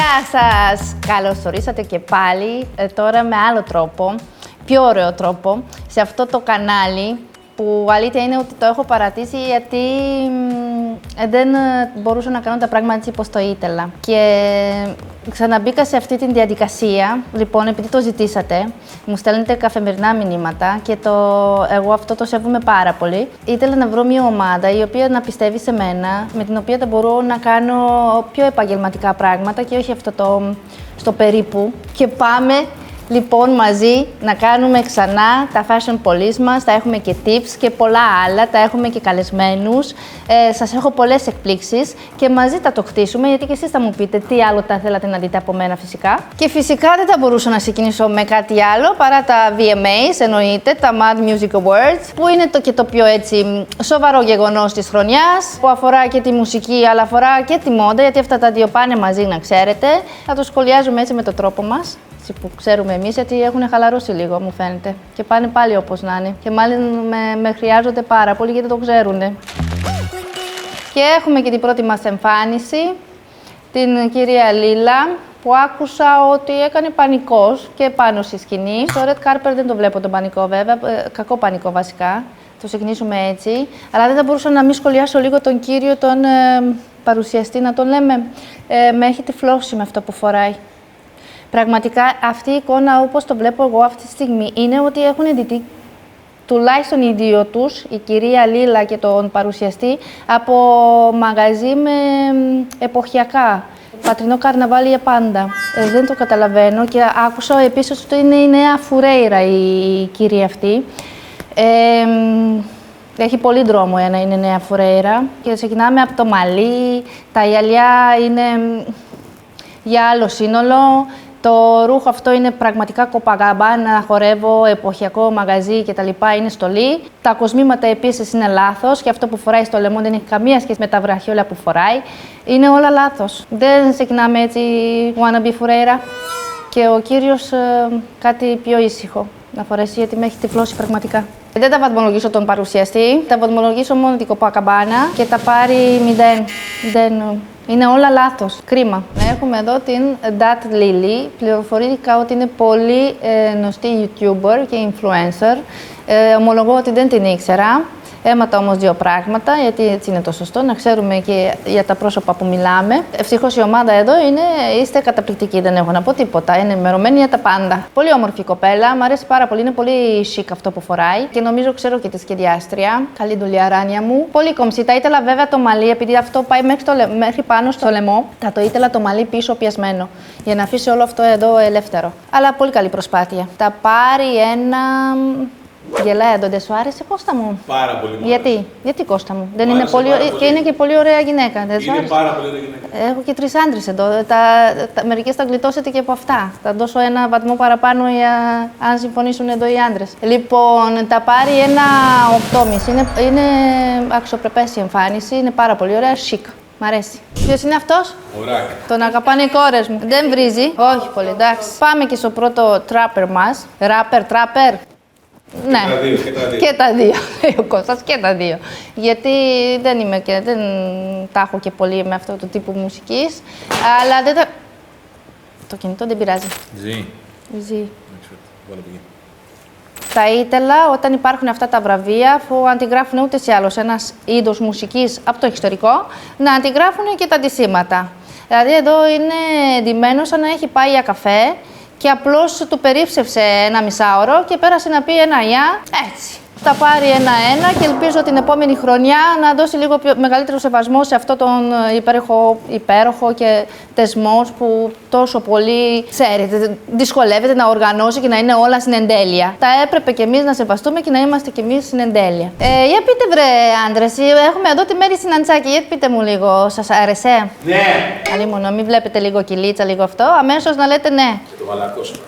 Γεια σας! Καλώς ορίσατε και πάλι, τώρα με άλλο τρόπο, πιο ωραίο τρόπο, σε αυτό το κανάλι που αλήθεια είναι ότι το έχω παρατήσει γιατί δεν μπορούσα να κάνω τα πράγματα έτσι όπως το ήθελα. Και ξαναμπήκα σε αυτή τη διαδικασία, λοιπόν, επειδή το ζητήσατε, μου στέλνετε καθημερινά μηνύματα και εγώ αυτό το σέβομαι πάρα πολύ. Ήθελα να βρω μια ομάδα η οποία να πιστεύει σε μένα, με την οποία θα μπορώ να κάνω πιο επαγγελματικά πράγματα και όχι αυτό στο περίπου. Και πάμε λοιπόν μαζί να κάνουμε ξανά τα fashion police μας, θα έχουμε και tips και πολλά άλλα, θα έχουμε και καλεσμένους. Σας έχω πολλές εκπλήξεις και μαζί θα το χτίσουμε, γιατί και εσείς θα μου πείτε τι άλλο θα θέλατε να δείτε από μένα φυσικά. Και φυσικά δεν θα μπορούσα να ξεκινήσω με κάτι άλλο παρά τα VMAs, εννοείται, τα Mad Music Awards, που είναι και το πιο έτσι σοβαρό γεγονός της χρονιάς, που αφορά και τη μουσική αλλά αφορά και τη μόδα, γιατί αυτά τα δύο πάνε μαζί, να ξέρετε. Θα το σχολιάζουμε έτσι με τον τρόπο μας, που ξέρουμε εμείς, γιατί έχουν χαλαρώσει λίγο, μου φαίνεται. Και πάνε πάλι όπως να είναι. Και μάλλον με χρειάζονται πάρα πολύ, γιατί το ξέρουν. Και έχουμε και την πρώτη μας εμφάνιση, την κυρία Λίλα, που άκουσα ότι έκανε πανικός και πάνω στη σκηνή. Στο Red Carpet δεν το βλέπω τον πανικό, βέβαια, κακό πανικό βασικά. Το ξεκινήσουμε έτσι. Αλλά δεν θα μπορούσα να μην σχολιάσω λίγο τον κύριο, τον παρουσιαστή, να τον λέμε. Με έχει τυφλώσει με αυτό που φοράει. Πραγματικά αυτή η εικόνα, όπως το βλέπω εγώ αυτή τη στιγμή, είναι ότι έχουν δει τουλάχιστον οι δύο τους, η κυρία Λίλα και τον παρουσιαστή, από μαγαζί με εποχιακά. Πατρινό καρναβάλι για πάντα. Δεν το καταλαβαίνω και άκουσα επίσης ότι είναι η νέα Φουρέιρα η κυρία αυτή. Έχει πολύ δρόμο να είναι νέα Φουρέιρα και ξεκινάμε από το μαλλί, τα γυαλιά είναι για άλλο σύνολο. Το ρούχο αυτό είναι πραγματικά κοπαγκαμπάνα, χορεύω, εποχιακό μαγαζί κτλ. Είναι στολή. Τα κοσμήματα επίσης είναι λάθος και αυτό που φοράει στο λαιμό δεν έχει καμία σχέση με τα βραχιόλια που φοράει. Είναι όλα λάθος. Δεν ξεκινάμε έτσι wannabe φουρέιρα. Και ο κύριος κάτι πιο ήσυχο να φορέσει, γιατί με έχει τυφλώσει πραγματικά. Δεν θα βαθμολογήσω τον παρουσιαστή, θα βαθμολογήσω μόνο την κοπακαμπάνα και θα πάρει 0. Είναι όλα λάθος. Κρίμα. Έχουμε εδώ την Dat Lily. Πληροφορήθηκα ότι είναι πολύ γνωστή YouTuber και influencer. Ομολογώ ότι δεν την ήξερα. Έμαθα όμως δύο πράγματα, γιατί έτσι είναι το σωστό, να ξέρουμε και για τα πρόσωπα που μιλάμε. Ευτυχώς η ομάδα εδώ είστε καταπληκτικοί, δεν έχω να πω τίποτα. Είναι ενημερωμένοι για τα πάντα. Πολύ όμορφη κοπέλα, μου αρέσει πάρα πολύ, είναι πολύ chic αυτό που φοράει και νομίζω ξέρω και τη σχεδιάστρια. Καλή δουλειά, Ράνια μου. Πολύ κομψή. Θα ήθελα βέβαια το μαλλί, επειδή αυτό πάει μέχρι πάνω στο λαιμό, θα το ήθελα το μαλλί πίσω πιασμένο, για να αφήσει όλο αυτό εδώ ελεύθερο. Αλλά πολύ καλή προσπάθεια. Θα πάρει ένα. Γελάει εδώ, δεν σου άρεσε, Κώστα μου? Πάρα πολύ. Γιατί Κώστα μου? Δεν είναι πολύ... Και είναι και πολύ ωραία γυναίκα. Δεν είναι πάρα πολύ ωραία γυναίκα. Έχω και 3 άντρες εδώ. Μερικές θα γλιτώσετε και από αυτά. Θα δώσω ένα βαθμό παραπάνω αν συμφωνήσουν εδώ οι άντρες. Λοιπόν, θα πάρει ένα 8,5. Είναι αξιοπρεπές η εμφάνιση. Είναι πάρα πολύ ωραία, chic. Μ' αρέσει. Ποιος είναι αυτός? Ο Ράκ. Τον αγαπάνε οι κόρες μου. Δεν βρίζει. Όχι πολύ, εντάξει. Πάμε και στο πρώτο τράπερ μας. Τράπερ. Ναι, και τα δύο, λέει ο Κώστας, και τα δύο. Γιατί δεν τα έχω και πολύ με αυτό το τύπο μουσικής, αλλά δεν τα... Το κινητό δεν πειράζει. Ζει. Θα ήθελα όταν υπάρχουν αυτά τα βραβεία, αφού αντιγράφουν ούτε σε άλλος ένας είδος μουσικής από το εξωτερικό, να αντιγράφουν και τα αντισήματα. Δηλαδή εδώ είναι ντυμένο σαν να έχει πάει για καφέ και απλώς του περίψευσε ένα μισάωρο και πέρασε να πει ένα γεια, έτσι. Θα πάρει ένα-ένα και ελπίζω την επόμενη χρονιά να δώσει λίγο μεγαλύτερο σεβασμό σε αυτό τον υπέροχο και θεσμό που τόσο πολύ, ξέρετε, δυσκολεύεται να οργανώσει και να είναι όλα στην εντέλεια. Θα έπρεπε κι εμείς να σεβαστούμε και να είμαστε κι εμείς στην εντέλεια. Για πείτε βρε άντρες, έχουμε εδώ τη Μέρη Συναντσάκη, γιατί πείτε μου λίγο, σας άρεσε? Ναι! Αλλήμον, μην βλέπετε λίγο κυλίτσα, λίγο αυτό, αμέσως να λέτε ναι. Και το μαλακό σου.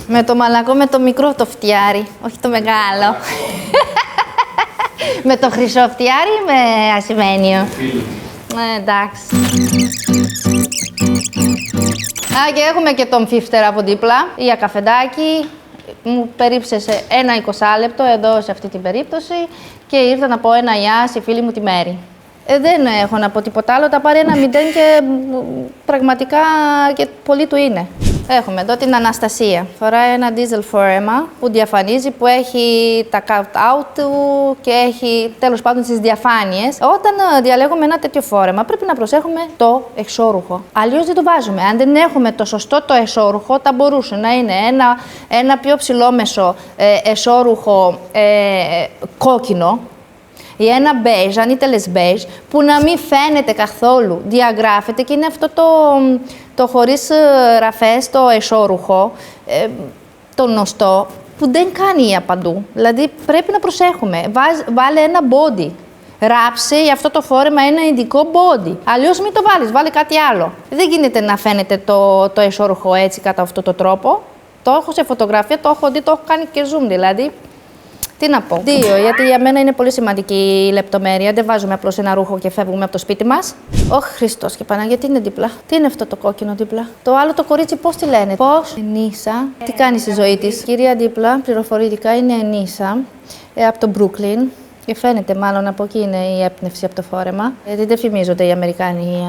Με το μαλακό, με το μικρό το φτιάρι, όχι το μεγάλο. Με το χρυσό φτιάρι ή με ασημένιο? Εντάξει. Και έχουμε και τον φίφτερ από δίπλα, για καφεδάκι. Μου περίψεσε ένα 20 λεπτό εδώ σε αυτή την περίπτωση και ήρθα να πω ένα γεια στη φίλη μου τη Μέρη. Δεν έχω να πω τίποτα άλλο. Τα πάρει ένα 0 και πραγματικά και πολύ του είναι. Έχουμε εδώ την Αναστασία. Φοράει ένα diesel φόρεμα που διαφανίζει, που έχει τα cut-out του και έχει τέλος πάντων τις διαφάνειες. Όταν διαλέγουμε ένα τέτοιο φόρεμα, πρέπει να προσέχουμε το εξώρουχο. Αλλιώς δεν το βάζουμε. Αν δεν έχουμε το σωστό το εσώρουχο, θα μπορούσε να είναι ένα πιο ψηλόμεσο εσώρουχο κόκκινο ή ένα beige, αν ήθελες beige, που να μην φαίνεται καθόλου, διαγράφεται και είναι αυτό το χωρίς ραφές, το εσώρουχο, το γνωστό, που δεν κάνει παντού. Δηλαδή πρέπει να προσέχουμε. Βάλε ένα body. Ράψε για αυτό το φόρεμα ένα ειδικό body. Αλλιώς μην το βάλεις, βάλε κάτι άλλο. Δεν γίνεται να φαίνεται το εσώρουχο έτσι κατά αυτόν τον τρόπο. Το έχω σε φωτογραφία, το έχω δει, το έχω κάνει και zoom δηλαδή. Τι να πω. 2, γιατί για μένα είναι πολύ σημαντική η λεπτομέρεια. Δεν βάζουμε απλώς ένα ρούχο και φεύγουμε από το σπίτι μας. Ωχ, Χριστός και Παναγία, τι είναι δίπλα. Τι είναι αυτό το κόκκινο δίπλα. Το άλλο το κορίτσι πώς τη λένε. Πώς. Ενίσα. Τι κάνει στη ζωή της. Κυρία δίπλα, πληροφορητικά είναι Ενίσα. Από το Brooklyn. Και φαίνεται μάλλον από εκεί είναι η έπνευση από το φόρεμα. Γιατί δεν φημίζονται οι Αμερικάνοι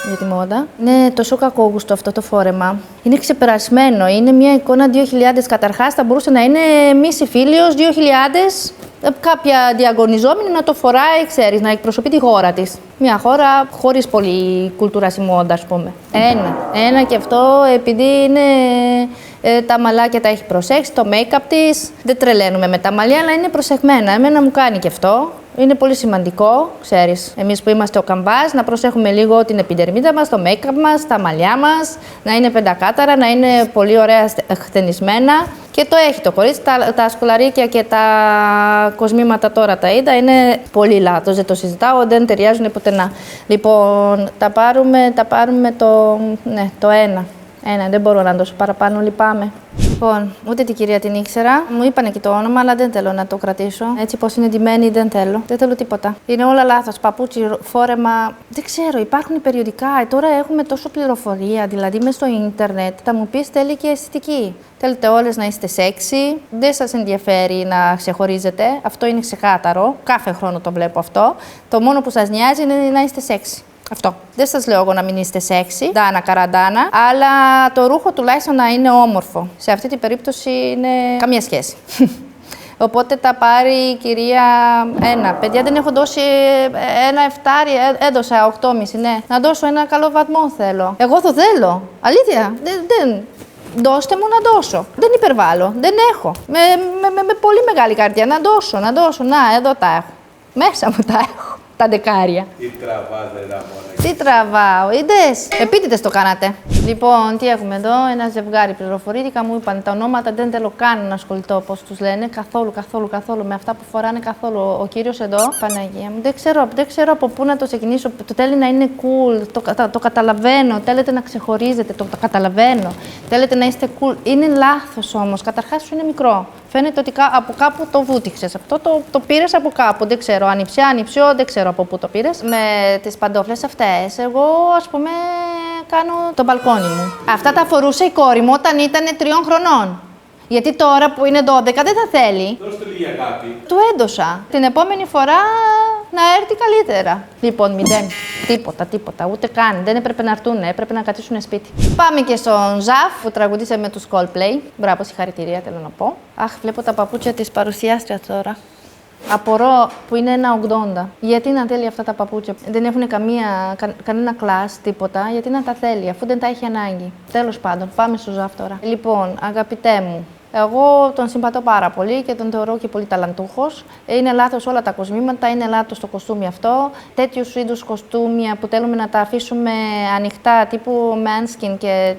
για τη μόδα. Είναι τόσο κακόγουστο αυτό το φόρεμα. Είναι ξεπερασμένο. Είναι μια εικόνα 2000 καταρχάς. Θα μπορούσε να είναι Μίση Φίλιος 2000. Κάποια διαγωνιζόμενη να το φοράει, ξέρεις, να εκπροσωπεί τη χώρα της. Μια χώρα χωρίς πολύ κουλτούρα στη μόδα, ας πούμε. Ένα και αυτό επειδή είναι. Τα μαλάκια τα έχει προσέξει, το make-up της. Δεν τρελαίνουμε με τα μαλλιά, αλλά είναι προσεγμένα. Εμένα μου κάνει και αυτό. Είναι πολύ σημαντικό, ξέρεις. Εμείς που είμαστε ο καμβάς, να προσέχουμε λίγο την επιδερμίδα μας, το make-up μας, τα μαλλιά μας, να είναι πεντακάταρα, να είναι πολύ ωραία χτενισμένα. Και το έχει το κορίτσι. Τα σκουλαρίκια και τα κοσμήματα τώρα τα είδα. Είναι πολύ λάθος, δεν το συζητάω, δεν ταιριάζουν πουθενά. Λοιπόν, τα πάρουμε το ένα. Δεν μπορώ να δώσω παραπάνω, λυπάμαι. Λοιπόν, ούτε την κυρία την ήξερα. Μου είπανε και το όνομα, αλλά δεν θέλω να το κρατήσω. Έτσι πως είναι ντυμένη, δεν θέλω. Δεν θέλω τίποτα. Είναι όλα λάθος. Παπούτσι, φόρεμα. Δεν ξέρω, υπάρχουν περιοδικά. Τώρα έχουμε τόσο πληροφορία. Δηλαδή, μέσα στο ίντερνετ θα μου πεις θέλει και αισθητική. Θέλετε όλες να είστε σεξι. Δεν σας ενδιαφέρει να ξεχωρίζετε. Αυτό είναι ξεκάθαρο. Κάθε χρόνο το βλέπω αυτό. Το μόνο που σας νοιάζει είναι να είστε σεξι. Αυτό. Δεν σας λέω εγώ να μην είστε σεξι, ντάνα καραντάνα, αλλά το ρούχο τουλάχιστον να είναι όμορφο. Σε αυτή την περίπτωση είναι καμία σχέση. Οπότε τα πάρει η κυρία ένα. Παιδιά, δεν έχω δώσει ένα 7, έδωσα 8,5, ναι. Να δώσω ένα καλό βαθμό θέλω. Εγώ το θέλω. Αλήθεια. Δεν. Δώστε μου να δώσω. Δεν υπερβάλλω. Δεν έχω. Με πολύ μεγάλη καρδιά. Να δώσω. Να, εδώ τα έχω. Μέσα μου τα έχω. Τα δεκάρια. Τι τραβάτε, Ραμόνα. Τι τραβάω, είδες. Επίτηδες το κάνατε. Λοιπόν, τι έχουμε εδώ. Ένα ζευγάρι πληροφορήθηκα, μου είπαν τα ονόματα. Δεν θέλω καν να ασχοληθώ πώς τους λένε. Καθόλου με αυτά που φοράνε καθόλου. Ο κύριος εδώ, Παναγία μου, δεν ξέρω από πού να το ξεκινήσω. Το θέλει να είναι cool, το καταλαβαίνω. Θέλετε να ξεχωρίζετε, το καταλαβαίνω. Θέλετε να είστε cool. Είναι λάθος όμως. Καταρχάς σου είναι μικρό. Φαίνεται ότι από κάπου το βούτυξες. Αυτό το πήρες από κάπου. Δεν ξέρω, ανιψιό, δεν ξέρω από πού το πήρες. Με τις παντόφλες αυτές, εγώ ας πούμε κάνω το μπαλκόνι μου. Αυτά τα φορούσε η κόρη μου όταν ήταν 3 χρονών. Γιατί τώρα που είναι 12 δεν θα θέλει. Δώστε λίγη αγάπη. Του έδωσα. Την επόμενη φορά να έρθει καλύτερα. Λοιπόν, 0. Τίποτα. Ούτε καν. Δεν έπρεπε να έρθουν. Έπρεπε να καθίσουν σπίτι. Πάμε και στον Ζαφ που τραγουδίσε με τους Coldplay. Μπράβο, συγχαρητήρια θέλω να πω. Αχ, βλέπω τα παπούτσια της παρουσιάστριας τώρα. Απορώ που είναι 1,80. Γιατί να θέλει αυτά τα παπούτσια. Δεν έχουν κανένα κλάσ, τίποτα. Γιατί να τα θέλει, αφού δεν τα έχει ανάγκη. Τέλος πάντων, πάμε στο Ζαφ τώρα. Λοιπόν, αγαπητέ μου, εγώ τον συμπατώ πάρα πολύ και τον θεωρώ και πολύ ταλαντούχος. Είναι λάθος όλα τα κοσμήματα, είναι λάθος το κοστούμι αυτό. Τέτοιους είδους κοστούμια που θέλουμε να τα αφήσουμε ανοιχτά, τύπου manskin και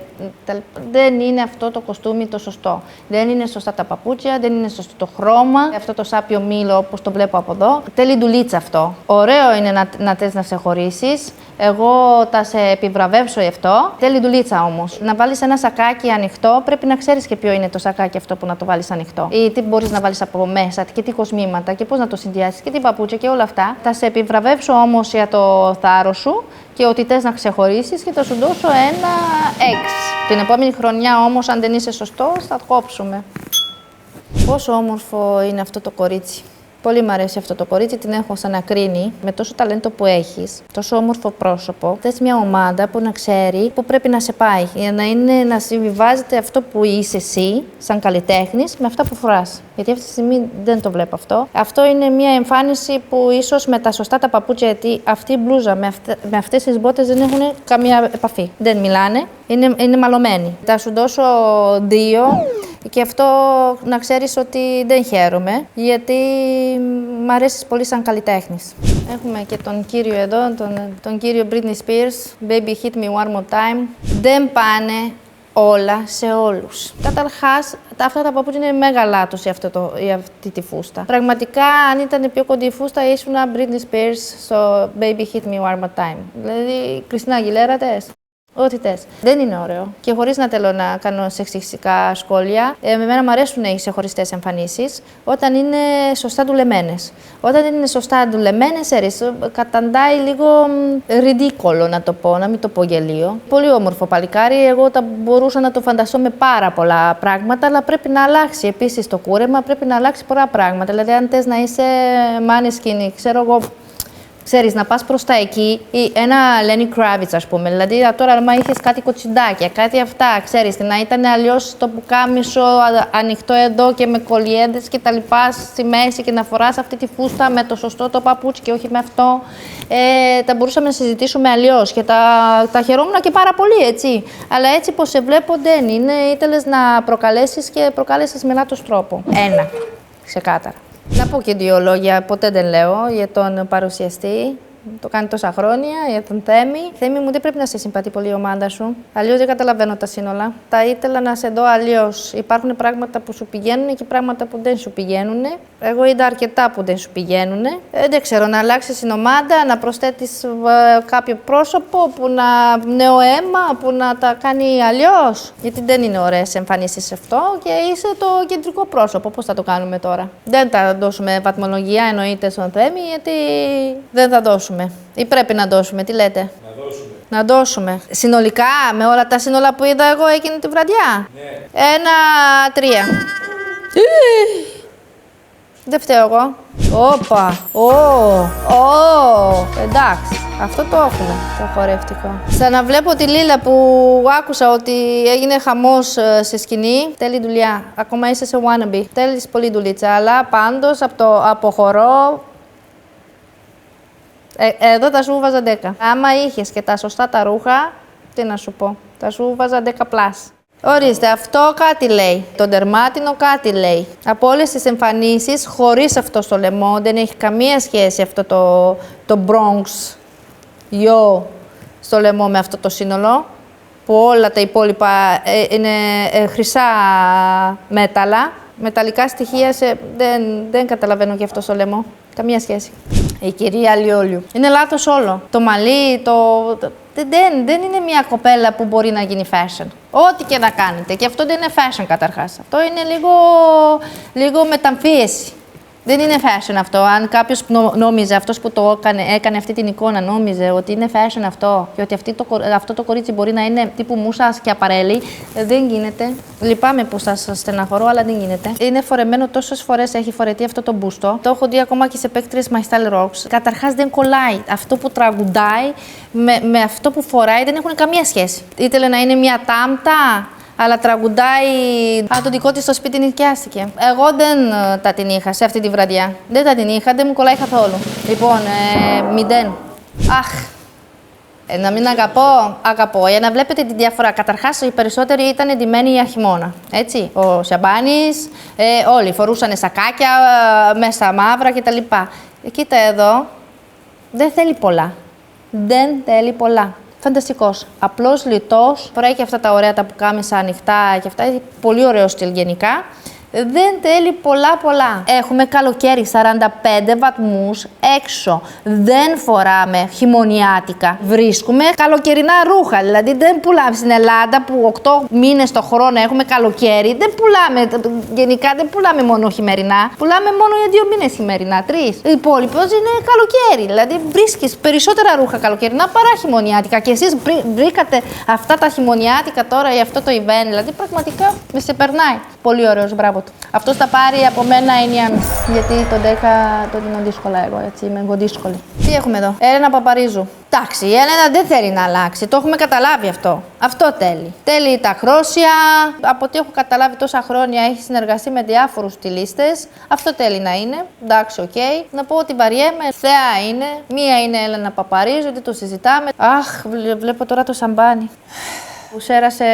δεν είναι αυτό το κοστούμι το σωστό. Δεν είναι σωστά τα παπούτσια, δεν είναι σωστό το χρώμα. Αυτό το σάπιο μήλο, όπως το βλέπω από εδώ. Θέλει ντουλίτσα αυτό. Ωραίο είναι να θες να σε χωρίσεις. Εγώ θα σε επιβραβεύσω γι' αυτό. Θέλει ντουλίτσα όμως. Να βάλεις ένα σακάκι ανοιχτό, πρέπει να ξέρεις και ποιο είναι το σακάκι αυτό που να το βάλεις ανοιχτό. Ή τι μπορείς να βάλεις από μέσα και τι κοσμήματα και πώς να το συνδυάσεις και τι παπούτσια και όλα αυτά. Θα σε επιβραβεύσω όμως για το θάρρος σου και ότι θες να ξεχωρίσεις και θα σου δώσω ένα 6. Την επόμενη χρονιά όμως, αν δεν είσαι σωστός, θα κόψουμε. Πόσο όμορφο είναι αυτό το κορίτσι. Πολύ μου αρέσει αυτό το κορίτσι, την έχω σαν ακρίνη. Με τόσο ταλέντο που έχεις, τόσο όμορφο πρόσωπο. Θες μια ομάδα που να ξέρει πού πρέπει να σε πάει. Για να συμβιβάζεται αυτό που είσαι εσύ, σαν καλλιτέχνης, με αυτά που φοράς. Γιατί αυτή τη στιγμή δεν το βλέπω αυτό. Αυτό είναι μια εμφάνιση που ίσως με τα σωστά τα παπούτσια, γιατί αυτή η μπλούζα με αυτές τις μπότες δεν έχουν καμία επαφή. Δεν μιλάνε, είναι μαλωμένοι. Θα σου δώσω 2. Και αυτό να ξέρεις ότι δεν χαίρομαι, γιατί μ' αρέσεις πολύ σαν καλλιτέχνης. Έχουμε και τον κύριο εδώ, τον κύριο Britney Spears, Baby Hit Me One More Time. Δεν πάνε όλα σε όλους. Καταρχάς, αυτά τα παπούτσια είναι μέγα λάθος για αυτή τη φούστα. Πραγματικά, αν ήταν πιο κοντή η φούστα, ήσουν Britney Spears στο Baby Hit Me One More Time. Δηλαδή, Κριστίνα Αγγιλέρα θες. Ό,τι θες. Δεν είναι ωραίο. Και χωρίς να θέλω να κάνω σεξιστικά σχόλια, εμένα μου αρέσουν οι ξεχωριστές εμφανίσεις όταν είναι σωστά δουλεμένες. Όταν δεν είναι σωστά δουλεμένες, καταντάει λίγο ριντίκολο να το πω, να μην το πω γελίο. Πολύ όμορφο παλικάρι. Εγώ θα μπορούσα να το φανταστώ με πάρα πολλά πράγματα, αλλά πρέπει να αλλάξει επίσης το κούρεμα, πρέπει να αλλάξει πολλά πράγματα. Δηλαδή, αν θες να είσαι Måneskin, ξέρω εγώ. Ξέρεις, να πας προς τα εκεί, ή ένα Lenny Kravitz, ας πούμε. Δηλαδή, τώρα, άμα είχες κάτι κοτσιντάκια, κάτι αυτά, ξέρεις, να ήταν αλλιώς το πουκάμισο ανοιχτό εδώ και με κολιέντες και τα λοιπά στη μέση και να φοράς αυτή τη φούστα με το σωστό το παπούτσι και όχι με αυτό, θα μπορούσαμε να συζητήσουμε αλλιώς και τα χαιρόμουν και πάρα πολύ, έτσι. Αλλά έτσι πως σε βλέπω δεν είναι, ήθελες να προκαλέσεις και προκάλεσες με λάθος τρόπο. Ένα, ξεκάθαρα. Να πω και 2 λόγια, ποτέ δεν λέω, για τον παρουσιαστή. Το κάνει τόσα χρόνια, για τον Θέμη. Θέμη μου, δεν πρέπει να σε συμπατεί πολύ η ομάδα σου. Αλλιώς δεν καταλαβαίνω τα σύνολα. Θα ήθελα να σε δω αλλιώς. Υπάρχουν πράγματα που σου πηγαίνουν και πράγματα που δεν σου πηγαίνουν. Εγώ είδα αρκετά που δεν σου πηγαίνουν. Δεν ξέρω, να αλλάξεις την ομάδα, να προσθέτεις κάποιο πρόσωπο, νέο αίμα, που να τα κάνει αλλιώς. Γιατί δεν είναι ωραίες εμφανίσεις αυτό και είσαι το κεντρικό πρόσωπο. Πώς θα το κάνουμε τώρα? Δεν θα δώσουμε βαθμολογία, εννοείται, στον Θέμη, γιατί δεν θα δώσουμε. Ή πρέπει να δώσουμε, τι λέτε? Να δώσουμε. Να δώσουμε. Συνολικά, με όλα τα σύνολα που είδα εγώ εκείνη τη βραδιά. Ναι. 1-3. Δεν φταίω εγώ. Όπα. Εντάξει. Αυτό το έχουμε, το χορευτικό. Σαν να βλέπω τη Λίλα που άκουσα ότι έγινε χαμός σε σκηνή. Θέλει δουλειά. Ακόμα είσαι σε wannabe. Θέλεις πολύ δουλίτσα, αλλά πάντως αποχωρώ. Εδώ θα σου βάζα 10. Άμα είχες και τα σωστά τα ρούχα, τι να σου πω, θα σου βάζα 10+. Ορίστε, αυτό κάτι λέει. Το δερμάτινο κάτι λέει. Από όλες τις εμφανίσεις, χωρίς αυτό στο λαιμό, δεν έχει καμία σχέση αυτό το Bronx γιο στο λαιμό με αυτό το σύνολο, που όλα τα υπόλοιπα είναι χρυσά μέταλλα. Μεταλλικά στοιχεία δεν καταλαβαίνω και αυτό στο λαιμό. Καμία σχέση. Η κυρία Λιόλιου. Είναι λάθος όλο. Το μαλλί, δεν είναι μια κοπέλα που μπορεί να γίνει fashion. Ό,τι και να κάνετε. Και αυτό δεν είναι fashion καταρχάς. Αυτό είναι λίγο μεταμφίεση. Δεν είναι fashion αυτό. Αν κάποιος νόμιζε, αυτός που το έκανε αυτή την εικόνα, νόμιζε ότι είναι fashion αυτό και ότι αυτό το κορίτσι μπορεί να είναι τύπου μουσας και απαρέλι, δεν γίνεται. Λυπάμαι που σας στεναχωρώ, αλλά δεν γίνεται. Είναι φορεμένο τόσες φορές, έχει φορετεί αυτό το μπούστο. Το έχω δει ακόμα και σε παίκτριες My Style Rocks. Καταρχάς δεν κολλάει. Αυτό που τραγουδάει με αυτό που φοράει δεν έχουν καμία σχέση. Ήθελε να είναι μια τάμπτα, αλλά τραγουδάει. Το δικό της στο σπίτι νοικιάστηκε. Εγώ δεν τα την είχα σε αυτή τη βραδιά. Δεν τα την είχα, δεν μου κολλάει καθόλου. Λοιπόν, 0. Αχ. Να μην αγαπώ. Για να βλέπετε τη διαφορά. Καταρχάς, οι περισσότεροι ήταν εντυμένοι για χειμώνα. Έτσι. Ο Σαμπάνης, όλοι φορούσαν σακάκια, μέσα μαύρα κτλ. Κοίτα εδώ, δεν θέλει πολλά. Δεν θέλει πολλά. Φανταστικός. Απλός, λιτός. Φοράει και αυτά τα ωραία τα πουκάμισα ανοιχτά και αυτά. Πολύ ωραίο στυλ γενικά. Δεν θέλει πολλά. Έχουμε καλοκαίρι 45 βαθμούς έξω. Δεν φοράμε χειμωνιάτικα. Βρίσκουμε καλοκαιρινά ρούχα. Δηλαδή δεν πουλάμε στην Ελλάδα που 8 μήνες το χρόνο έχουμε καλοκαίρι. Δεν πουλάμε, γενικά δεν πουλάμε μόνο χειμερινά. Πουλάμε μόνο για 2 μήνες χειμερινά, 3. Οι υπόλοιπος είναι καλοκαίρι. Δηλαδή βρίσκεις περισσότερα ρούχα καλοκαιρινά παρά χειμωνιάτικα. Και εσείς βρήκατε αυτά τα χειμωνιάτικα τώρα για αυτό το event. Δηλαδή πραγματικά με σε περνάει. Πολύ ωραίος, μπράβο. του. Αυτό θα πάρει από μένα 9,5. Γιατί τον 10 το δίνω δύσκολα εγώ, έτσι είμαι εγώ δύσκολη. Τι έχουμε εδώ, Έλενα Παπαρίζου. Εντάξει, η Έλενα δεν θέλει να αλλάξει, το έχουμε καταλάβει αυτό. Αυτό θέλει. Θέλει τα χρώσια. Από ό,τι έχω καταλάβει τόσα χρόνια έχει συνεργαστεί με διάφορους στυλίστες. Αυτό θέλει να είναι. Εντάξει, οκ. Να πω ότι βαριέμαι. Θεά είναι. Μία είναι η Έλενα Παπαρίζου, δεν το συζητάμε. Αχ, βλέπω τώρα το σαμπάνι. Που σέρασε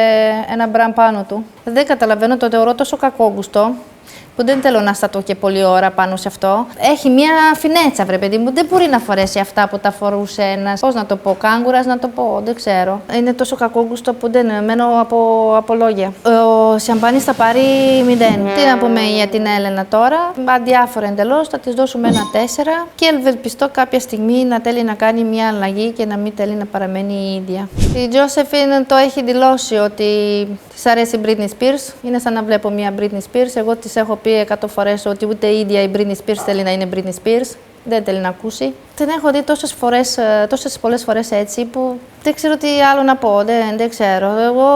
ένα μπραν πάνω του. Δεν καταλαβαίνω, το θεωρώ τόσο κακόγκουστο. Που δεν θέλω να σταθώ και πολλή ώρα πάνω σε αυτό. Έχει μια φινέτσα, βρε παιδί μου. Δεν μπορεί να φορέσει αυτά που τα φορούσε ένας. Πώς να το πω, κάγκουρας να το πω, δεν ξέρω. Είναι τόσο κακόγκουστο που δεν μένω από λόγια. Ο σαμπάνης θα πάρει 0. Τι να πούμε για την Έλενα τώρα. Αδιάφορα εντελώς, θα της δώσουμε ένα 4. Και ευελπιστώ κάποια στιγμή να θέλει να κάνει μια αλλαγή και να μην θέλει να παραμένει η ίδια. Η Josephine το έχει δηλώσει ότι της αρέσει η Britney Spears. Είναι σαν να βλέπω μια Britney Spears. Εγώ της έχω πει 100 φορές ότι ούτε η ίδια η Britney Spears θέλει να είναι Britney Spears. Δεν θέλει να ακούσει. Την έχω δει τόσες πολλές φορές έτσι που δεν ξέρω τι άλλο να πω. Δεν ξέρω. Εγώ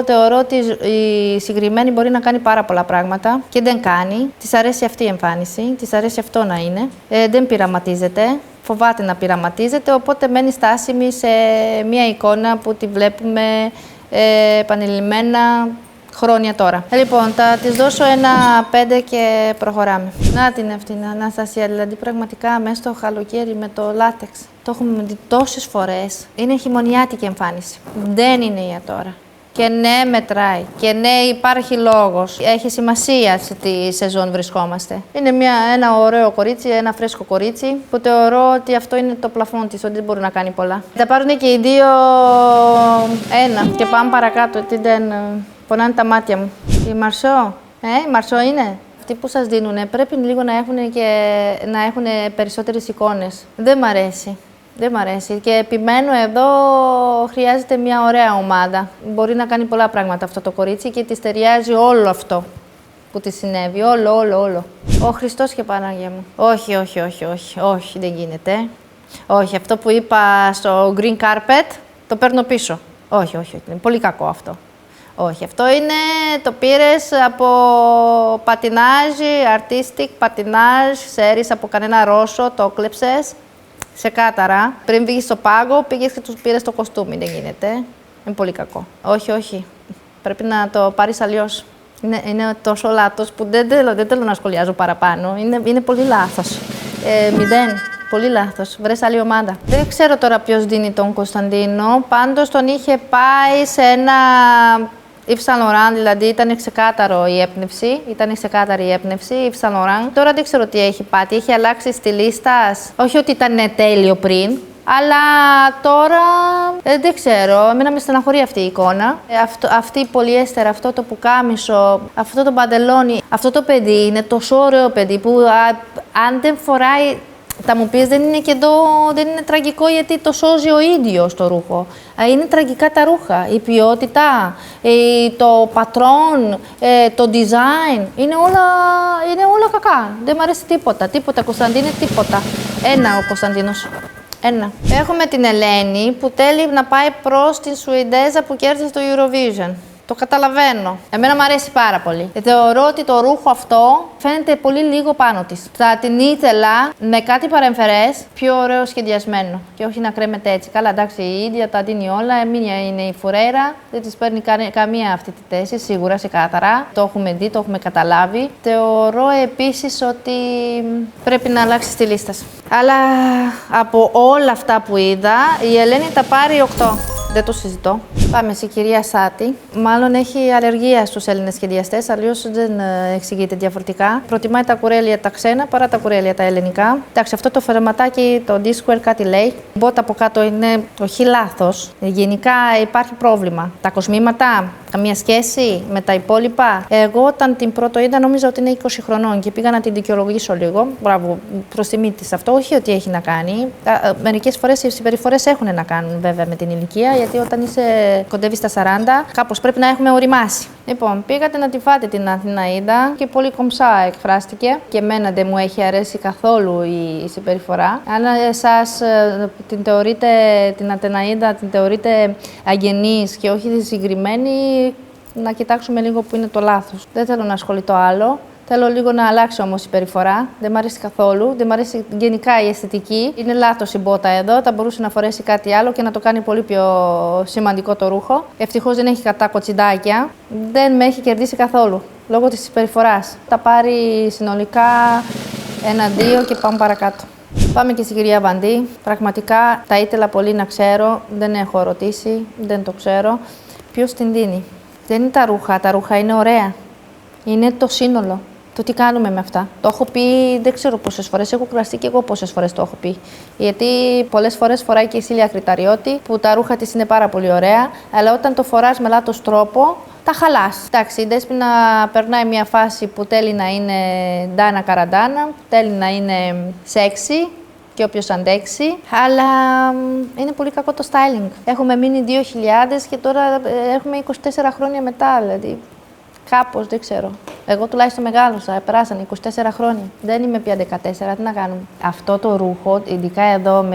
θεωρώ ότι η συγκεκριμένη μπορεί να κάνει πάρα πολλά πράγματα και δεν κάνει. Της αρέσει αυτή η εμφάνιση. Της αρέσει αυτό να είναι. Δεν πειραματίζεται. Φοβάται να πειραματίζεται. Οπότε μένει στάσιμη σε μια εικόνα που τη βλέπουμε επανειλημμένα χρόνια τώρα. Λοιπόν, θα της δώσω ένα 5 και προχωράμε. Να την αυτή την Αναστασία, δηλαδή πραγματικά μέσα στο καλοκαίρι με το λάτεξ. Το έχουμε δει τόσες φορές. Είναι χειμωνιάτικη εμφάνιση. Δεν είναι για τώρα. Και ναι, μετράει. Και ναι, υπάρχει λόγος. Έχει σημασία σε τι σεζόν βρισκόμαστε. Είναι ένα ωραίο κορίτσι, ένα φρέσκο κορίτσι, που θεωρώ ότι αυτό είναι το πλαφόν της, ότι δεν μπορεί να κάνει πολλά. Θα πάρουν και οι δύο 1 και πάμε παρακάτω, ότι δεν πονάνε τα μάτια μου. Η Μαρσό, η Μαρσό είναι. Αυτοί που σας δίνουνε πρέπει λίγο να έχουν περισσότερες εικόνες. Δεν μ' αρέσει. Δεν μ' αρέσει και επιμένω εδώ, χρειάζεται μια ωραία ομάδα. Μπορεί να κάνει πολλά πράγματα αυτό το κορίτσι και της ταιριάζει όλο αυτό που της συνέβη. Όλο. Ο Χριστός και Παναγία μου. Όχι, δεν γίνεται. Όχι, αυτό που είπα στο green carpet, το παίρνω πίσω. Όχι, είναι πολύ κακό αυτό. Όχι, αυτό είναι, το πήρες από πατινάζ, artistic πατινάζ, ξέρεις, από κανένα Ρώσο, το κλέψες. Σε κάταρα. Πριν βγεις στο πάγκο, πήγες και τους πήρες το κοστούμι. Δεν γίνεται. Είναι πολύ κακό. Όχι. Πρέπει να το πάρεις αλλιώς. Είναι τόσο λάθος που δεν θέλω να σχολιάζω παραπάνω. Είναι πολύ λάθος. 0. Πολύ λάθος. Βρες άλλη ομάδα. Δεν ξέρω τώρα ποιος δίνει τον Κωνσταντίνο. Πάντως τον είχε πάει σε ένα Yves Saint Laurent, δηλαδή ήταν ξεκάθαρη η έμπνευση, Yves Saint Laurent. Τώρα δεν ξέρω τι έχει πάθει, έχει αλλάξει στυλίστας. Όχι ότι ήταν τέλειο πριν, αλλά τώρα δεν ξέρω, εμένα με στεναχωρεί αυτή η εικόνα. Αυτή η πολυέστερα, αυτό το πουκάμισο, αυτό το παντελόνι, αυτό το παιδί είναι τόσο ωραίο παιδί που αν δεν φοράει. Θα μου πεις δεν είναι τραγικό γιατί το σώζει ο ίδιος το ρούχο. Είναι τραγικά τα ρούχα, η ποιότητα, το πατρόν, το design, είναι όλα κακά. Δεν μου αρέσει τίποτα, Κωνσταντίνε, τίποτα. 1 ο Κωνσταντίνος. 1. Έχουμε την Ελένη που θέλει να πάει προς την Σουηδέζα που κέρδισε το Eurovision. Το καταλαβαίνω. Εμένα μου αρέσει πάρα πολύ. Θεωρώ ότι το ρούχο αυτό φαίνεται πολύ λίγο πάνω της. Θα την ήθελα με κάτι παρεμφερές, πιο ωραίο σχεδιασμένο. Και όχι να κρέμεται έτσι. Καλά, εντάξει, η ίδια τα δίνει όλα. Μία είναι η Φουρέιρα. Δεν της παίρνει καμία αυτή τη θέση, σίγουρα ξεκάθαρα. Το έχουμε δει, το έχουμε καταλάβει. Θεωρώ επίσης ότι πρέπει να αλλάξει τη λίστα. Αλλά από όλα αυτά που είδα, η Ελένη τα πάρει 8. Δεν το συζητώ. Πάμε στη κυρία Σάτη. Μάλλον έχει αλλεργία στους Έλληνες σχεδιαστές, αλλιώς δεν εξηγείται διαφορετικά. Προτιμάει τα κουρέλια τα ξένα παρά τα κουρέλια τα ελληνικά. Εντάξει, αυτό το φερματάκι, το D-Square κάτι λέει. Η μπότα από κάτω είναι όχι λάθος. Γενικά υπάρχει πρόβλημα. Τα κοσμήματα, καμία σχέση με τα υπόλοιπα. Εγώ όταν την πρώτο είδα νόμιζα ότι είναι 20 χρονών και πήγα να την δικαιολογήσω λίγο. Μπράβο, προς τιμή της αυτό. Όχι ότι έχει να κάνει. Μερικές φορές οι συμπεριφορές έχουν να κάνουν βέβαια με την ηλικία, γιατί όταν κοντεύεις στα 40, κάπως πρέπει να έχουμε οριμάσει. Λοιπόν, πήγατε να τη φάτε την Αθηναΐδα και πολύ κομψά εκφράστηκε. Και εμένα δεν μου έχει αρέσει καθόλου η συμπεριφορά. Αν εσάς την θεωρείτε, την Αθηναΐδα, την θεωρείτε αγενής και όχι συγκεκριμένη, να κοιτάξουμε λίγο που είναι το λάθος. Δεν θέλω να ασχοληθώ άλλο. Θέλω λίγο να αλλάξει όμως η συμπεριφορά. Δεν μ' αρέσει καθόλου. Δεν μ' αρέσει γενικά η αισθητική. Είναι λάθος η μπότα εδώ. Θα μπορούσε να φορέσει κάτι άλλο και να το κάνει πολύ πιο σημαντικό το ρούχο. Ευτυχώς δεν έχει κατά κοτσιντάκια. Δεν με έχει κερδίσει καθόλου λόγω της συμπεριφοράς. Θα πάρει συνολικά 1-2 και πάμε παρακάτω. Πάμε και στην κυρία Βαντή. Πραγματικά θα ήθελα πολύ να ξέρω. Δεν έχω ρωτήσει, δεν το ξέρω. Ποιος την δίνει. Δεν είναι τα ρούχα. Τα ρούχα είναι ωραία. Είναι το σύνολο. Το τι κάνουμε με αυτά. Το έχω πει δεν ξέρω πόσες φορές. Έχω κουραστεί και εγώ πόσες φορές το έχω πει. Γιατί πολλές φορές φοράει και η Σίλια Κριταριώτη, που τα ρούχα της είναι πάρα πολύ ωραία, αλλά όταν το φοράς με λάθος τρόπο, τα χαλάς. Εντάξει, η Δέσποινα περνάει μια φάση που θέλει να είναι ντάνα καραντάνα, θέλει να είναι σεξι και όποιος αντέξει, αλλά είναι πολύ κακό το styling. Έχουμε μείνει 2000 και τώρα έχουμε 24 χρόνια μετά, δηλαδή. Κάπως, δεν ξέρω. Εγώ τουλάχιστον μεγάλωσα, περάσαν 24 χρόνια. Δεν είμαι πια 14, τι να κάνουμε. Αυτό το ρούχο, ειδικά εδώ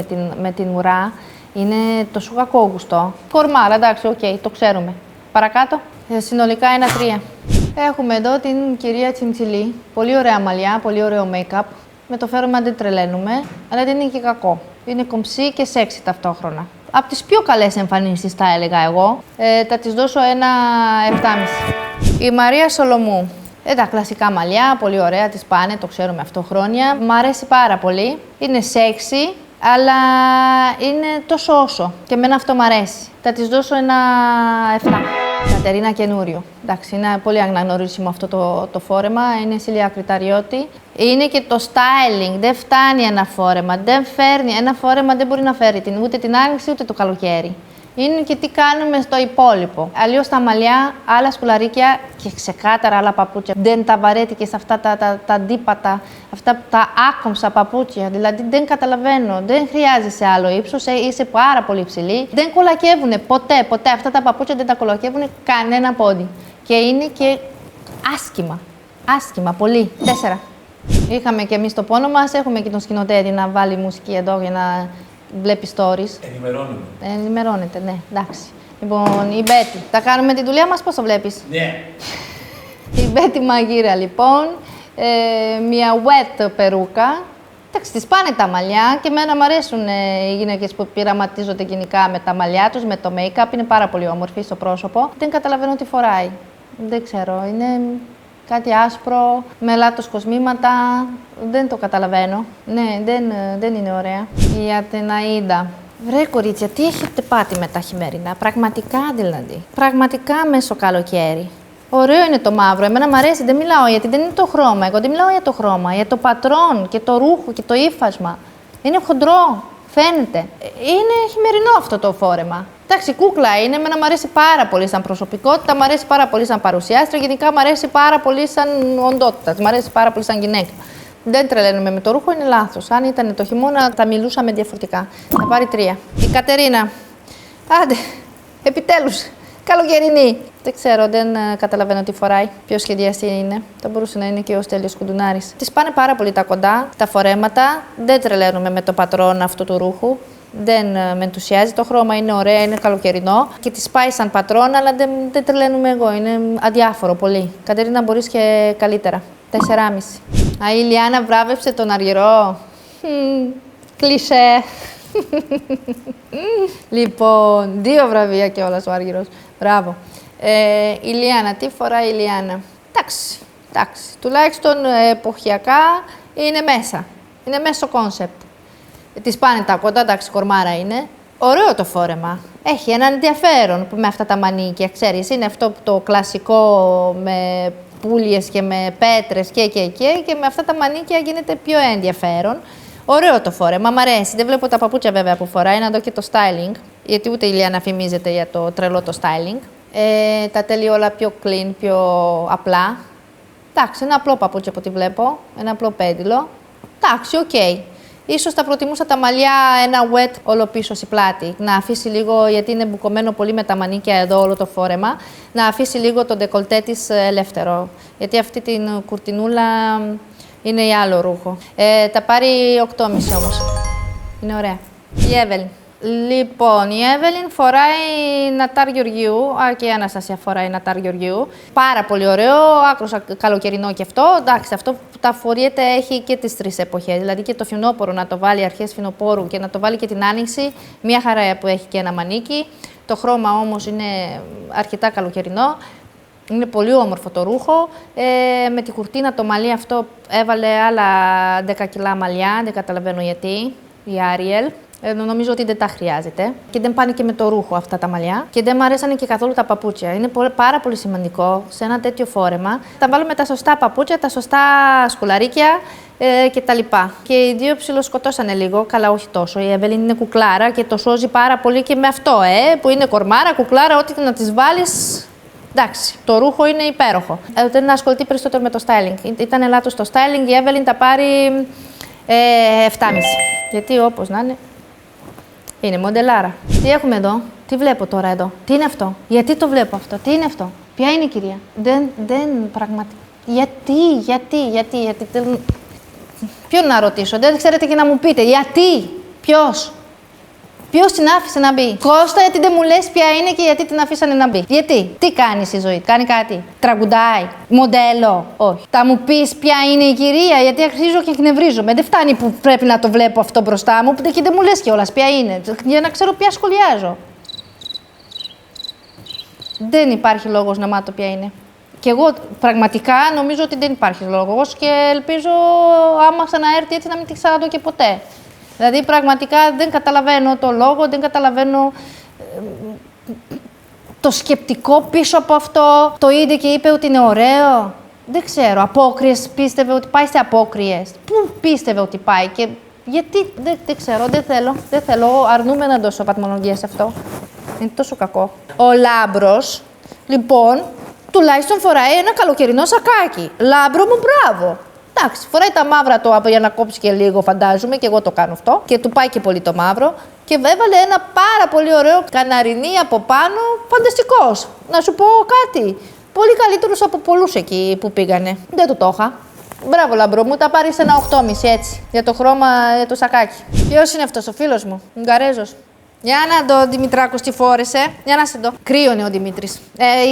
με την ουρά, είναι τόσο κακό γουστό. Κορμάρα, εντάξει, οκ, το ξέρουμε. Παρακάτω, συνολικά 1-3. Έχουμε εδώ την κυρία Τσιμτσιλή. Πολύ ωραία μαλλιά, πολύ ωραίο make-up. Με το φέρμα δεν τρελαίνουμε, αλλά δεν είναι και κακό. Είναι κομψή και σεξι ταυτόχρονα. Από τις πιο καλές εμφανίσεις, θα έλεγα εγώ. Θα της δώσω 1,7,5. Η Μαρία Σολομού. Τα κλασικά μαλλιά, πολύ ωραία, τις πάνε, το ξέρουμε αυτό χρόνια. Μ' αρέσει πάρα πολύ. Είναι σεξι, αλλά είναι τόσο όσο. Και εμένα αυτό μ' αρέσει. Θα της δώσω 1,7. Κατερίνα καινούριο. Εντάξει, είναι πολύ αναγνωρίσιμο αυτό το φόρεμα. Είναι Σίλια Κριταριώτη. Είναι και το styling. Δεν φτάνει ένα φόρεμα. Δεν φέρνει. Ένα φόρεμα δεν μπορεί να φέρει ούτε την άνοιξη ούτε το καλοκαίρι. Είναι και τι κάνουμε στο υπόλοιπο. Αλλιώς τα μαλλιά, άλλα σκουλαρίκια και ξεκάθαρα άλλα παπούτσια. Δεν τα βαρέθηκε σε αυτά τα αντίπατα, αυτά τα άκομψα παπούτσια. Δηλαδή δεν καταλαβαίνω. Δεν χρειάζεσαι άλλο ύψος, είσαι πάρα πολύ υψηλή. Δεν κολακεύουνε ποτέ. Αυτά τα παπούτσια δεν τα κολακεύουνε κανένα πόδι. Και είναι και άσχημα. Άσχημα, πολύ. 4. Είχαμε και εμείς το πόνο μας, έχουμε και τον σκηνοθέτη να βάλει μουσική εδώ για να βλέπει stories. Ενημερώνεται, ναι, εντάξει. Λοιπόν, η Μπέτη. Θα κάνουμε τη δουλειά μας, πώς το βλέπεις? Ναι. Η Μπέτη Μαγείρα, λοιπόν. Μια wet περούκα. Εντάξει, τις πάνε τα μαλλιά και εμένα μου αρέσουν οι γυναίκες που πειραματίζονται γενικά με τα μαλλιά τους, με το make-up. Είναι πάρα πολύ όμορφη στο πρόσωπο. Δεν καταλαβαίνω τι φοράει. Δεν ξέρω, είναι κάτι άσπρο, με λάθος κοσμήματα. Δεν το καταλαβαίνω. Ναι, δεν είναι ωραία. Η Αθηναΐδα. Βρε κορίτσια, τι έχετε πάθει με τα χειμερινά, πραγματικά δηλαδή. Πραγματικά μέσω καλοκαίρι. Ωραίο είναι το μαύρο, εμένα μου αρέσει, δεν μιλάω γιατί δεν είναι το χρώμα. Εγώ δεν μιλάω για το χρώμα, για το πατρόν και το ρούχο και το ύφασμα. Είναι χοντρό, φαίνεται. Είναι χειμερινό αυτό το φόρεμα. Εντάξει, κούκλα είναι, εμένα μου αρέσει πάρα πολύ σαν προσωπικότητα, μου αρέσει πάρα πολύ σαν παρουσιάστρια, γενικά μου αρέσει πάρα πολύ σαν οντότητα, μου αρέσει πάρα πολύ σαν γυναίκα. Δεν τρελαίνουμε με το ρούχο, είναι λάθος. Αν ήταν το χειμώνα, θα μιλούσαμε διαφορετικά. Θα πάρει 3. Η Κατερίνα. Άντε, επιτέλους, καλοκαιρινή. Δεν ξέρω, δεν καταλαβαίνω τι φοράει, ποιο σχεδιαστή είναι. Θα μπορούσε να είναι και ο Στέλιος Κουντουνάρης. Της πάνε πάρα πολύ τα κοντά, τα φορέματα. Δεν τρελαίνουμε με το πατρόν αυτού του ρούχου. Δεν με ενθουσιάζει. Το χρώμα είναι ωραίο, είναι καλοκαιρινό. Και της πάει σαν πατρόν, αλλά δεν τρελαίνουμε εγώ. Είναι αδιάφορο πολύ. Κατερίνα, μπορείς και καλύτερα. 4,5. Η Ιλιάνα βράβευσε τον Αργυρό. Κλισέ. Λοιπόν, 2 βραβεία κιόλας ο Άργυρος. Μπράβο. Ιλιάνα, τι φοράει η Ιλιάνα? Εντάξει. Τουλάχιστον εποχιακά είναι μέσα. Είναι μέσα στο κόνσεπτ. Της πάνε τα κοντά, εντάξει, κορμάρα είναι. Ωραίο το φόρεμα. Έχει έναν ενδιαφέρον με αυτά τα μανίκια, ξέρεις. Είναι αυτό το κλασικό με πουλιες και με πέτρες και με αυτά τα μανίκια γίνεται πιο ενδιαφέρον. Ωραίο το φόρεμα, μ' αρέσει. Δεν βλέπω τα παπούτσια βέβαια που φοράει, να δω και το styling, γιατί ούτε η Ιλιάνα φημίζεται για το τρελό το styling. Τα τέλει όλα πιο clean, πιο απλά. Εντάξει, ένα απλό παπούτσι από ό,τι βλέπω, ένα απλό πέντιλο. Εντάξει, οκ. Ίσως θα προτιμούσα τα μαλλιά ένα wet όλο πίσω στη πλάτη. Να αφήσει λίγο, γιατί είναι μπουκωμένο πολύ με τα μανίκια εδώ όλο το φόρεμα, να αφήσει λίγο το ντεκολτέ της ελεύθερο. Γιατί αυτή την κουρτινούλα είναι η άλλο ρούχο. Τα πάρει 8,5 όμως. Είναι ωραία. Η Εύελ. Λοιπόν, η Εύελιν φοράει Νατάρ Γεωργίου, και η Αναστασία φοράει Νατάρ Γεωργίου. Πάρα πολύ ωραίο, άκρος καλοκαιρινό και αυτό. Εντάξει, αυτό που τα φοριέται έχει και τις 3 εποχές. Δηλαδή και το φθινόπωρο να το βάλει αρχές φθινοπόρου και να το βάλει και την άνοιξη. Μια χαρά που έχει και ένα μανίκι. Το χρώμα όμως είναι αρκετά καλοκαιρινό. Είναι πολύ όμορφο το ρούχο. Με τη κουρτίνα το μαλλί αυτό έβαλε άλλα 10 κιλά μαλλιά, δεν καταλαβαίνω γιατί, η Άριελ. Νομίζω ότι δεν τα χρειάζεται. Και δεν πάνε και με το ρούχο αυτά τα μαλλιά. Και δεν μου αρέσανε και καθόλου τα παπούτσια. Είναι πάρα πολύ σημαντικό σε ένα τέτοιο φόρεμα. Θα βάλουμε τα σωστά παπούτσια, τα σωστά σκουλαρίκια κτλ. Και οι δύο ψιλοσκοτώσανε λίγο. Καλά, όχι τόσο. Η Εύελιν είναι κουκλάρα και το σώζει πάρα πολύ και με αυτό, που είναι κορμάρα, κουκλάρα, ό,τι να τη βάλει. Εντάξει, το ρούχο είναι υπέροχο. Δεν ασχοληθεί περισσότερο με το styling. Ήταν λάθος το styling, η Εύελιν τα πάρει 7,5. Γιατί όπως να είναι. Είναι μοντελάρα. Τι έχουμε εδώ, τι βλέπω τώρα εδώ, τι είναι αυτό, γιατί το βλέπω αυτό, τι είναι αυτό, ποια είναι η κυρία, δεν πραγματικά. Γιατί. Ποιον να ρωτήσω, δεν ξέρετε και να μου πείτε, γιατί, ποιος την άφησε να μπει. Κώστα, γιατί δεν μου λες ποια είναι και γιατί την αφήσανε να μπει. Γιατί, τι κάνει στη ζωή, κάνει κάτι, τραγουδάει, μοντέλο, όχι. Θα μου πεις ποια είναι η κυρία, γιατί αρχίζω και εκνευρίζομαι. Δεν φτάνει που πρέπει να το βλέπω αυτό μπροστά μου και δεν μου λες κιόλας ποια είναι, για να ξέρω ποια σχολιάζω. Δεν υπάρχει λόγος να μάθω ποια είναι. Και εγώ πραγματικά νομίζω ότι δεν υπάρχει λόγος και ελπίζω άμα ξαναέρθει έτσι να μην τη ξαναδώ και ποτέ. Δηλαδή, πραγματικά δεν καταλαβαίνω το λόγο, δεν καταλαβαίνω το σκεπτικό πίσω από αυτό. Το είδε και είπε ότι είναι ωραίο. Δεν ξέρω, απόκριες πίστευε ότι πάει σε απόκριες. Πού πίστευε ότι πάει και γιατί, δεν ξέρω, δεν θέλω, αρνούμε να δώσω βαθμολογία σε αυτό. Είναι τόσο κακό. Ο Λάμπρος, λοιπόν, τουλάχιστον φοράει ένα καλοκαιρινό σακάκι. Λάμπρο μου, μπράβο. Εντάξει, φοράει τα μαύρα του για να κόψει και λίγο, φαντάζομαι, και εγώ το κάνω αυτό. Και του πάει και πολύ το μαύρο. Και έβαλε ένα πάρα πολύ ωραίο καναρινί από πάνω, φανταστικός. Να σου πω κάτι. Πολύ καλύτερος από πολλούς εκεί που πήγανε. Δεν του το είχα. Μπράβο, Λαμπρό μου, τα πάρεις ένα 8,5 έτσι. Για το χρώμα, το σακάκι. Ποιος είναι αυτός, ο φίλος μου, Ουγγαρέζος. Για να δω, Δημητράκος, τι φόρεσε. Για να σε δω. Κρύωνε ο Δημήτρης.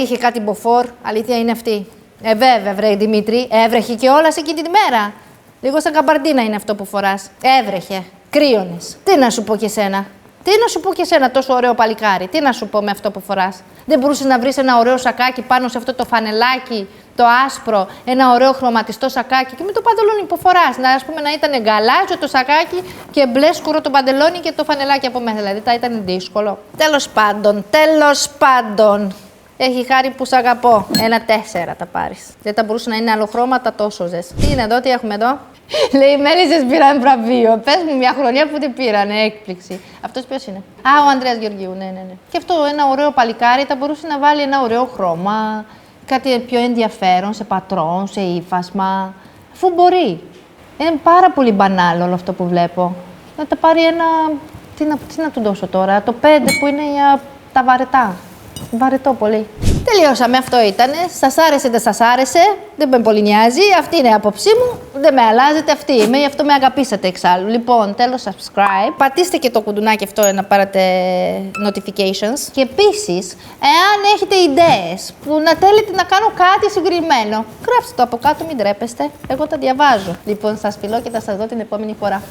Είχε κάτι μποφόρ, αλήθεια είναι αυτή. Βέβαια, βρε Δημήτρη, έβρεχε και όλα σε εκείνη τη μέρα. Λίγο σαν καμπαρντίνα είναι αυτό που φοράς. Έβρεχε, κρύωνες. Τι να σου πω και σένα. Τι να σου πω και σένα, τόσο ωραίο παλικάρι. Τι να σου πω με αυτό που φοράς. Δεν μπορούσες να βρεις ένα ωραίο σακάκι πάνω σε αυτό το φανελάκι, το άσπρο, ένα ωραίο χρωματιστό σακάκι και με το παντελόνι που φοράς. Ας πούμε να ήταν γαλάζιο το σακάκι και μπλε σκούρο το παντελόνι και το φανελάκι από μέσα. Δηλαδή θα ήταν δύσκολο. Τέλος πάντων. Έχει χάρη που σ' αγαπώ. 1,4 τα πάρεις. Δεν θα μπορούσε να είναι άλλο χρώματα τόσο ζες. Τι είναι εδώ, τι έχουμε εδώ. Λέει, οι μέλισσες πήραν βραβείο. Πες μου μια χρονιά που την πήρανε, έκπληξη. Αυτός ποιος είναι. Ο Ανδρέας Γεωργίου, ναι. Και αυτό ένα ωραίο παλικάρι θα μπορούσε να βάλει ένα ωραίο χρώμα. Κάτι πιο ενδιαφέρον, σε πατρόν, σε ύφασμα. Αφού μπορεί. Είναι πάρα πολύ μπανάλ όλο αυτό που βλέπω. Να τα πάρει ένα. Τι να του δώσω τώρα, το 5 που είναι για τα βαρετά. Βαρετό πολύ. Τελειώσαμε, αυτό ήτανε. Σας άρεσε, δεν σας άρεσε. Δεν με πολύ νοιάζει. Αυτή είναι η άποψή μου. Δεν με αλλάζετε, αυτή είμαι. Γι' αυτό με αγαπήσατε εξάλλου. Λοιπόν, τέλος subscribe. Πατήστε και το κουντουνάκι αυτό να πάρετε notifications. Και επίσης, εάν έχετε ιδέες που να θέλετε να κάνω κάτι συγκεκριμένο, γράψτε το από κάτω, μην ντρέπεστε. Εγώ τα διαβάζω. Λοιπόν, σας φιλώ και θα σας δω την επόμενη φορά.